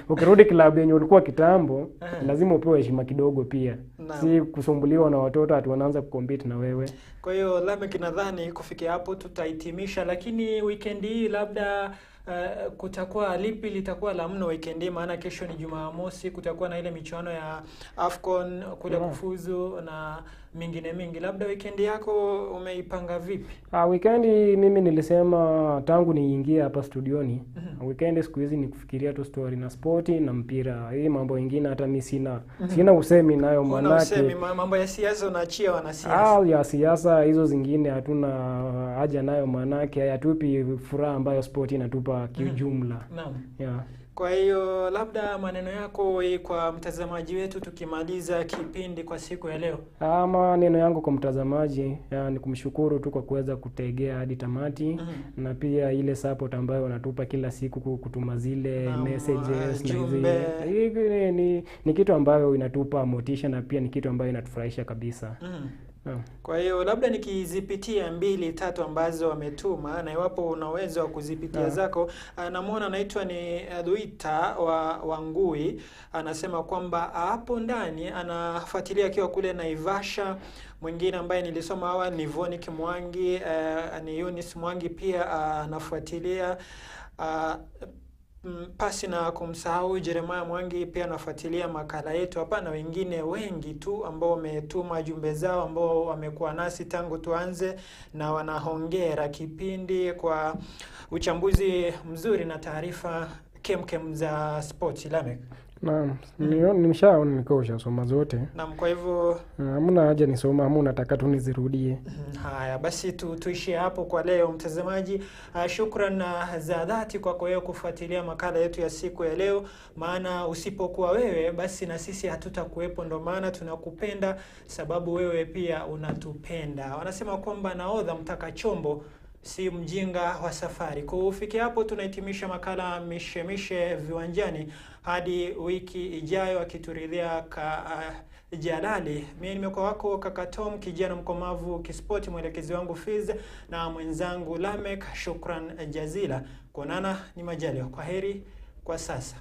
ukirudi klabu yenye ulikuwa kitambo lazima upewe heshima kidogo pia. Si kusumbuliwa na watoto ati wanaanza kucompete na wewe. Kwa hiyo labda kinadhani kufikia hapo tutahitimisha, lakini weekend hii labda kutakuwa lipi litakuwa la mno weekend hii, maana kesho ni Jumamosi, kutakuwa na ile michuano ya AFCON kule kufuzu na mingine mingi. Labda weekend yako umeipanga vipi? Weekend mimi nilisema tangu niingie hapa studioni, weekend siku hizi ni kufikiria tu story na sporti na mpira. Hii mambo mengine hata mimi sina usemi nayo, manake mambo ya siasa unaachia wanasiasa. Ya siasa hizo zingine hatuna haja nayo, manake hayatupi furaha ambayo sporti inatupa kiujumla. Kwa hiyo labda maneno yako kwa mtazamaji wetu tukimaliza kipindi kwa siku ya leo. Maneno yangu kwa mtazamaji ni kumshukuru tu kwa kuweza kutegea hadi tamati, na pia ile support ambayo wanatupa kila siku, kutuma zile messages na hizi ni kitu ambayo inatupa motisha, na pia ni kitu ambayo inatufurahisha kabisa. Kwa hiyo labda nikizipitia 2-3 ambazo wametuma, na iwapo unaweza kuzipitia zako. Namuona anaitwa ni Duita wa Ngui, anasema kwamba hapo ndani anafuatilia akiwa kule Naivasha. Mwingine ambaye nilisoma awali ni Vonik Mwangi, ni Eunice Mwangi pia anafuatilia. Pasi na kumsahau Jeremiah Mwangi pia anafuatilia makala yetu hapa, na wengine wengi tu ambao wametuma jumbe zao, ambao wamekuwa nasi tangu tuanze, na wanahongera kipindi kwa uchambuzi mzuri na taarifa kemkem za sports. Lamek, nimeshaona nikosha soma zote. Kwa hivyo hamna haja nisoma, hamna nataka tu nizirudie. Haya basi tuishie hapo kwa leo mtazamaji. Shukran za dhati kwa wewe kufuatilia makala yetu ya siku ya leo, maana usipokuwa wewe basi na sisi hatutakuwepo. Ndio maana tunakupenda, sababu wewe pia unatupenda. Wanasema kwamba nahodha mtaka chombo si mjinga wa safari. Kufikia hapo tunahitimisha makala Mishemishe Viwanjani hadi wiki ijayo, akituridhia Jalali. Mimi nimekuwa wako Kaka Tom, kijana mkomavu kispoti, mwelekezi wangu Fiz na mwenzangu Lamek. Shukran jazila. Kuonana ni majaliwa. Kwaheri kwa sasa.